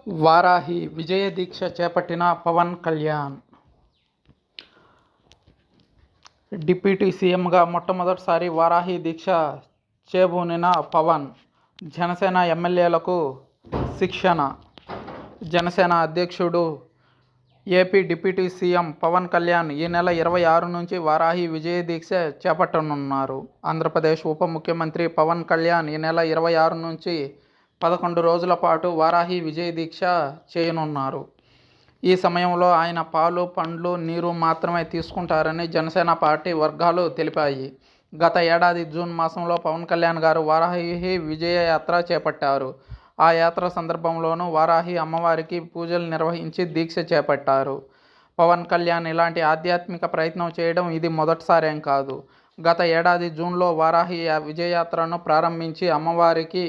వారాహి విజయ దీక్ష చేపట్టిన పవన్ కళ్యాణ్. డిప్యూటీ సీఎంగా మొట్టమొదటిసారి వారాహి దీక్ష చేబూనిన పవన్. జనసేన ఎమ్మెల్యేలకు శిక్షణ. జనసేన అధ్యక్షుడు, AP deputy CM Pawan Kalyan ఈ నెల 26 నుంచి వారాహి విజయ దీక్ష చేపట్టనున్నారు. ఆంధ్రప్రదేశ్ ఉప ముఖ్యమంత్రి పవన్ కళ్యాణ్ ఈ నెల 26 నుంచి 11 రోజుల పాటు వారాహి విజయ దీక్ష చేయనున్నారు. ఈ సమయంలో ఆయన పాలు, పండ్లు, నీరు మాత్రమే తీసుకుంటారని జనసేన పార్టీ వర్గాలు తెలిపాయి. గత ఏడాది జూన్ మాసంలో పవన్ కళ్యాణ్ గారు వారాహి విజయ యాత్ర చేపట్టారు. ఆ యాత్ర సందర్భంలోనూ వారాహి అమ్మవారికి పూజలు నిర్వహించి దీక్ష చేపట్టారు. పవన్ కళ్యాణ్ ఇలాంటి ఆధ్యాత్మిక ప్రయత్నం చేయడం ఇది మొదటిసారేం కాదు. గత ఏడాది జూన్లో వారాహి విజయయాత్రను ప్రారంభించి అమ్మవారికి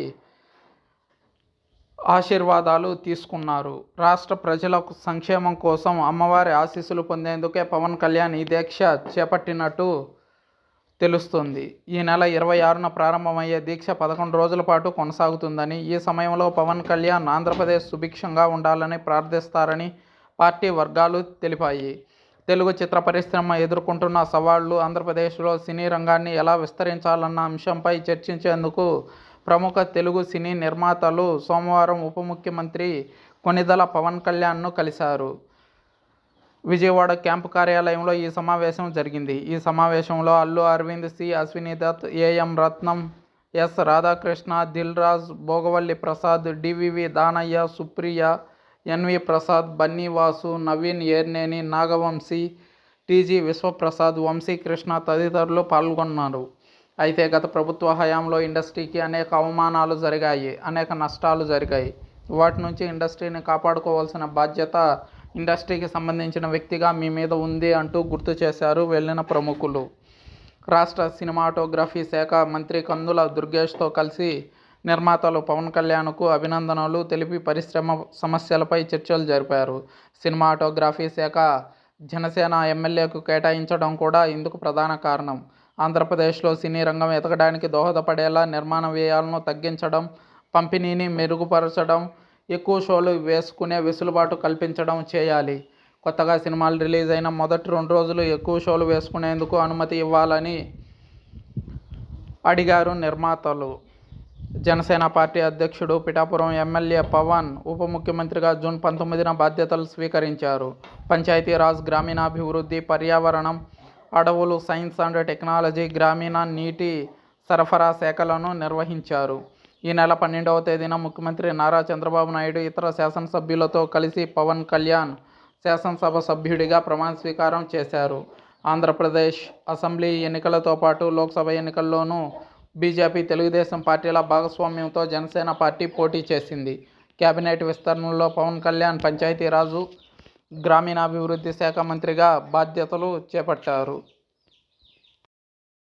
ఆశీర్వాదాలు తీసుకున్నారు. రాష్ట్ర ప్రజల సంక్షేమం కోసం అమ్మవారి ఆశీస్సులు పొందేందుకే పవన్ కళ్యాణ్ ఈ దీక్ష చేపట్టినట్టు తెలుస్తుంది. ఈ నెల 26న ప్రారంభమయ్యే దీక్ష 11 రోజుల పాటు కొనసాగుతుందని, ఈ సమయంలో పవన్ కళ్యాణ్ ఆంధ్రప్రదేశ్ సుభిక్షంగా ఉండాలని ప్రార్థిస్తారని పార్టీ వర్గాలు తెలిపాయి. తెలుగు చిత్ర పరిశ్రమ ఎదుర్కొంటున్న సవాళ్లు, ఆంధ్రప్రదేశ్లో సినీ రంగాన్ని ఎలా విస్తరించాలన్న అంశంపై చర్చించేందుకు ప్రముఖ తెలుగు సినీ నిర్మాతలు సోమవారం ఉప ముఖ్యమంత్రి కొణిదెల పవన్ కళ్యాణ్ను కలిశారు. విజయవాడ క్యాంపు కార్యాలయంలో ఈ సమావేశం జరిగింది. ఈ సమావేశంలో Allu Aravind, C Ashwini Dutt, AM Ratnam, S Radhakrishna, Dil Raju, Bhogavalli Prasad, DVV Danayya, Supriya, NV Prasad, Bunny Vasu, Naveen Yerneni, Nagavamsi, TG Vishwaprasad, Vamsikrishna తదితరులు పాల్గొన్నారు. అయితే గత ప్రభుత్వ హయాంలో ఇండస్ట్రీకి అనేక అవమానాలు జరిగాయి, అనేక నష్టాలు జరిగాయి. వాటి నుంచి ఇండస్ట్రీని కాపాడుకోవాల్సిన బాధ్యత ఇండస్ట్రీకి సంబంధించిన వ్యక్తిగా మీ మీద ఉంది అంటూ గుర్తు చేశారు వెళ్లిన ప్రముఖులు. రాష్ట్ర సినిమాటోగ్రఫీ శాఖ మంత్రి కందుల దుర్గేష్తో కలిసి నిర్మాతలు పవన్ కళ్యాణ్కు అభినందనలు తెలిపి పరిశ్రమ సమస్యలపై చర్చలు జరిపారు. సినిమాటోగ్రఫీ శాఖ జనసేన ఎమ్మెల్యేకు కేటాయించడం కూడా ఇందుకు ప్రధాన కారణం. ఆంధ్రప్రదేశ్లో సినీ రంగం ఎదగడానికి దోహదపడేలా నిర్మాణ వ్యయాలను తగ్గించడం, పంపిణీని మెరుగుపరచడం, ఎక్కువ షోలు వేసుకునే వెసులుబాటు కల్పించడం చేయాలి. కొత్తగా సినిమాలు రిలీజ్ అయిన మొదటి 2 రోజులు ఎక్కువ షోలు వేసుకునేందుకు అనుమతి ఇవ్వాలని అడిగారు నిర్మాతలు. జనసేన పార్టీ అధ్యక్షుడు, పిఠాపురం ఎమ్మెల్యే పవన్ ఉప ముఖ్యమంత్రిగా జూన్ 19న బాధ్యతలు స్వీకరించారు. పంచాయతీరాజ్, గ్రామీణాభివృద్ధి, పర్యావరణం, అడవులు, సైన్స్ అండ్ టెక్నాలజీ, గ్రామీణ నీటి సరఫరా శాఖలను నిర్వహించారు. ఈ నెల 12వ తేదీన ముఖ్యమంత్రి నారా చంద్రబాబు నాయుడు ఇతర శాసనసభ్యులతో కలిసి పవన్ కళ్యాణ్ శాసనసభ సభ్యుడిగా ప్రమాణ స్వీకారం చేశారు. ఆంధ్రప్రదేశ్ అసెంబ్లీ ఎన్నికలతో పాటు లోక్సభ ఎన్నికల్లోనూ బీజేపీ, తెలుగుదేశం పార్టీల భాగస్వామ్యంతో జనసేన పార్టీ పోటీ చేసింది. కేబినెట్ విస్తరణలో పవన్ కళ్యాణ్ పంచాయతీరాజు, గ్రామీణాభివృద్ధి శాఖ మంత్రిగా బాధ్యతలు చేపట్టారు.